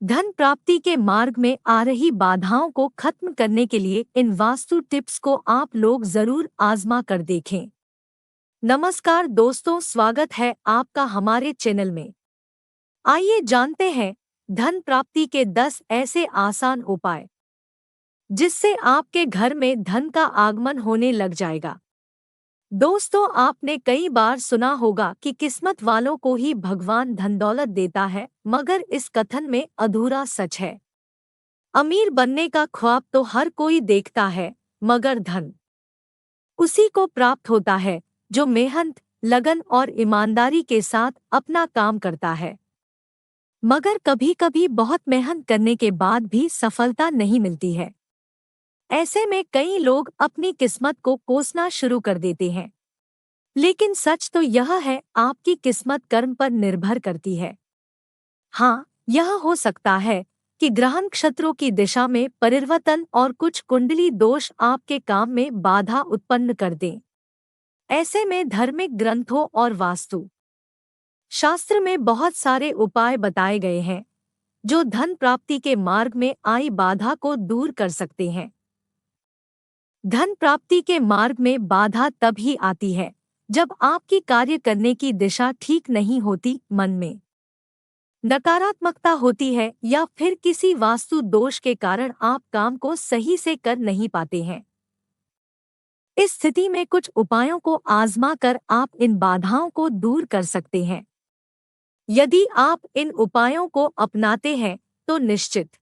धन प्राप्ति के मार्ग में आ रही बाधाओं को खत्म करने के लिए इन वास्तु टिप्स को आप लोग जरूर आजमा कर देखें। नमस्कार दोस्तों, स्वागत है आपका हमारे चैनल में। आइए जानते हैं धन प्राप्ति के 10 ऐसे आसान उपाय जिससे आपके घर में धन का आगमन होने लग जाएगा। दोस्तों, आपने कई बार सुना होगा कि किस्मत वालों को ही भगवान धन दौलत देता है, मगर इस कथन में अधूरा सच है। अमीर बनने का ख्वाब तो हर कोई देखता है, मगर धन उसी को प्राप्त होता है जो मेहनत, लगन और ईमानदारी के साथ अपना काम करता है। मगर कभी-कभी बहुत मेहनत करने के बाद भी सफलता नहीं मिलती है। ऐसे में कई लोग अपनी किस्मत को कोसना शुरू कर देते हैं। लेकिन सच तो यह है, आपकी किस्मत कर्म पर निर्भर करती है। हाँ, यह हो सकता है कि ग्रह नक्षत्रों की दिशा में परिवर्तन और कुछ कुंडली दोष आपके काम में बाधा उत्पन्न कर दें। ऐसे में धार्मिक ग्रंथों और वास्तु शास्त्र में बहुत सारे उपाय बताए गए हैं जो धन प्राप्ति के मार्ग में आई बाधा को दूर कर सकते हैं। धन प्राप्ति के मार्ग में बाधा तब ही आती है जब आपकी कार्य करने की दिशा ठीक नहीं होती, मन में नकारात्मकता होती है या फिर किसी वास्तु दोष के कारण आप काम को सही से कर नहीं पाते हैं। इस स्थिति में कुछ उपायों को आजमा कर आप इन बाधाओं को दूर कर सकते हैं। यदि आप इन उपायों को अपनाते हैं तो निश्चित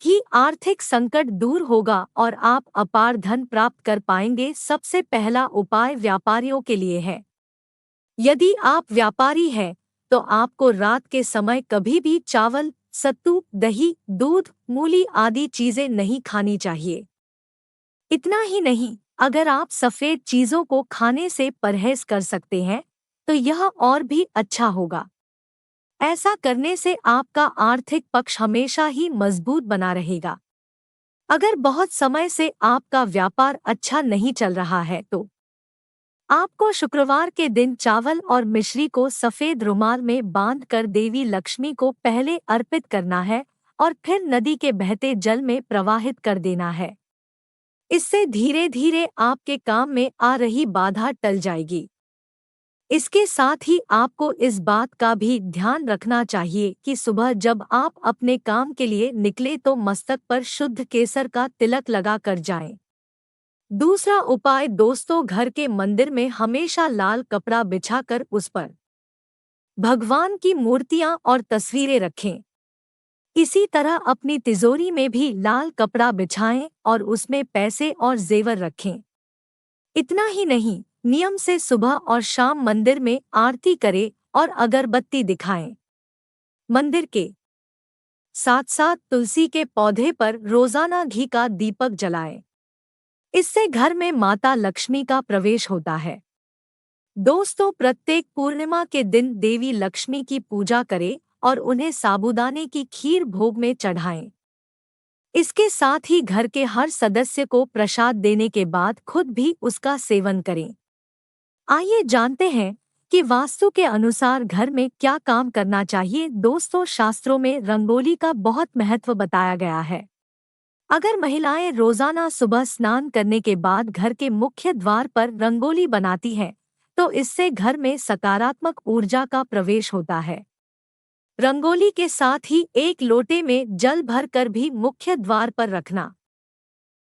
ही आर्थिक संकट दूर होगा और आप अपार धन प्राप्त कर पाएंगे। सबसे पहला उपाय व्यापारियों के लिए है। यदि आप व्यापारी हैं तो आपको रात के समय कभी भी चावल, सत्तू, दही, दूध, मूली आदि चीजें नहीं खानी चाहिए। इतना ही नहीं, अगर आप सफेद चीजों को खाने से परहेज कर सकते हैं तो यह और भी अच्छा होगा। ऐसा करने से आपका आर्थिक पक्ष हमेशा ही मजबूत बना रहेगा। अगर बहुत समय से आपका व्यापार अच्छा नहीं चल रहा है तो आपको शुक्रवार के दिन चावल और मिश्री को सफेद रुमाल में बांधकर देवी लक्ष्मी को पहले अर्पित करना है और फिर नदी के बहते जल में प्रवाहित कर देना है। इससे धीरे धीरे आपके काम में आ रही बाधा टल जाएगी। इसके साथ ही आपको इस बात का भी ध्यान रखना चाहिए कि सुबह जब आप अपने काम के लिए निकले तो मस्तक पर शुद्ध केसर का तिलक लगा कर जाएं। दूसरा उपाय दोस्तों, घर के मंदिर में हमेशा लाल कपड़ा बिछाकर उस पर भगवान की मूर्तियां और तस्वीरें रखें। इसी तरह अपनी तिजोरी में भी लाल कपड़ा बिछाएं और उसमें पैसे और जेवर रखें। इतना ही नहीं, नियम से सुबह और शाम मंदिर में आरती करें और अगरबत्ती दिखाएं। मंदिर के साथ साथ तुलसी के पौधे पर रोजाना घी का दीपक जलाएं। इससे घर में माता लक्ष्मी का प्रवेश होता है। दोस्तों, प्रत्येक पूर्णिमा के दिन देवी लक्ष्मी की पूजा करें और उन्हें साबूदाने की खीर भोग में चढ़ाएं। इसके साथ ही घर के हर सदस्य को प्रसाद देने के बाद खुद भी उसका सेवन करें। आइए जानते हैं कि वास्तु के अनुसार घर में क्या काम करना चाहिए। दोस्तों, शास्त्रों में रंगोली का बहुत महत्व बताया गया है। अगर महिलाएं रोजाना सुबह स्नान करने के बाद घर के मुख्य द्वार पर रंगोली बनाती हैं, तो इससे घर में सकारात्मक ऊर्जा का प्रवेश होता है। रंगोली के साथ ही एक लोटे में जल भर कर भी मुख्य द्वार पर रखना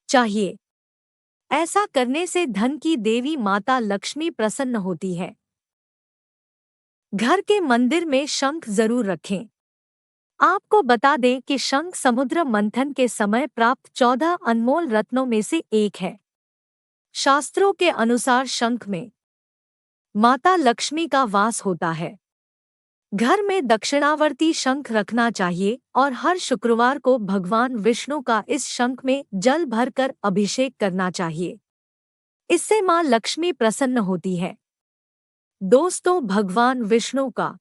चाहिए। ऐसा करने से धन की देवी माता लक्ष्मी प्रसन्न होती है। घर के मंदिर में शंख जरूर रखें। आपको बता दें कि शंख समुद्र मंथन के समय प्राप्त 14 अनमोल रत्नों में से एक है। शास्त्रों के अनुसार शंख में माता लक्ष्मी का वास होता है। घर में दक्षिणावर्ती शंख रखना चाहिए और हर शुक्रवार को भगवान विष्णु का इस शंख में जल भरकर अभिषेक करना चाहिए। इससे मां लक्ष्मी प्रसन्न होती है। दोस्तों, भगवान विष्णु का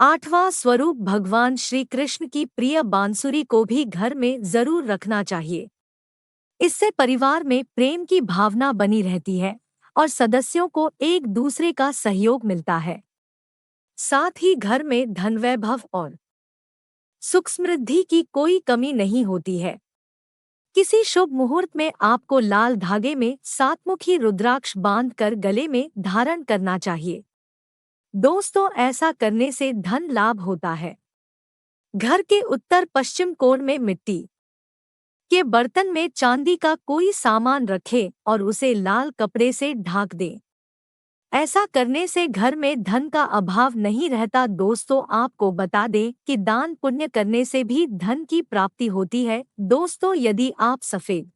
8वां स्वरूप भगवान श्री कृष्ण की प्रिय बांसुरी को भी घर में जरूर रखना चाहिए। इससे परिवार में प्रेम की भावना बनी रहती है और सदस्यों को एक दूसरे का सहयोग मिलता है। साथ ही घर में धन वैभव और सुख समृद्धि की कोई कमी नहीं होती है। किसी शुभ मुहूर्त में आपको लाल धागे में सातमुखी रुद्राक्ष बांधकर गले में धारण करना चाहिए। दोस्तों, ऐसा करने से धन लाभ होता है। घर के उत्तर पश्चिम कोण में मिट्टी के बर्तन में चांदी का कोई सामान रखें और उसे लाल कपड़े से ढाक दें। ऐसा करने से घर में धन का अभाव नहीं रहता। दोस्तों, आपको बता दें कि दान पुण्य करने से भी धन की प्राप्ति होती है। दोस्तों, यदि आप सफेद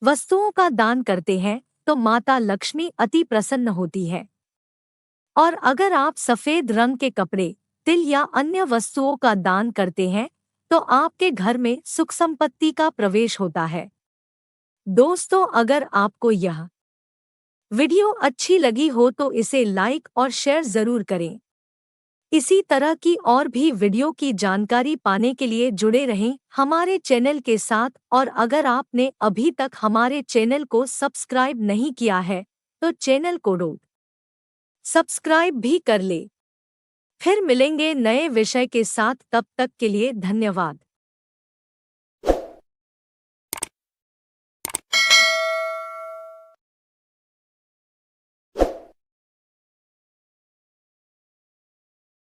वस्तुओं का दान करते हैं तो माता लक्ष्मी अति प्रसन्न होती है। और अगर आप सफेद रंग के कपड़े, तिल या अन्य वस्तुओं का दान करते हैं तो आपके घर में सुख संपत्ति का प्रवेश होता है। दोस्तों, अगर आपको यह वीडियो अच्छी लगी हो तो इसे लाइक और शेयर जरूर करें। इसी तरह की और भी वीडियो की जानकारी पाने के लिए जुड़े रहें हमारे चैनल के साथ। और अगर आपने अभी तक हमारे चैनल को सब्सक्राइब नहीं किया है तो चैनल को सब्सक्राइब भी कर ले। फिर मिलेंगे नए विषय के साथ, तब तक के लिए धन्यवाद।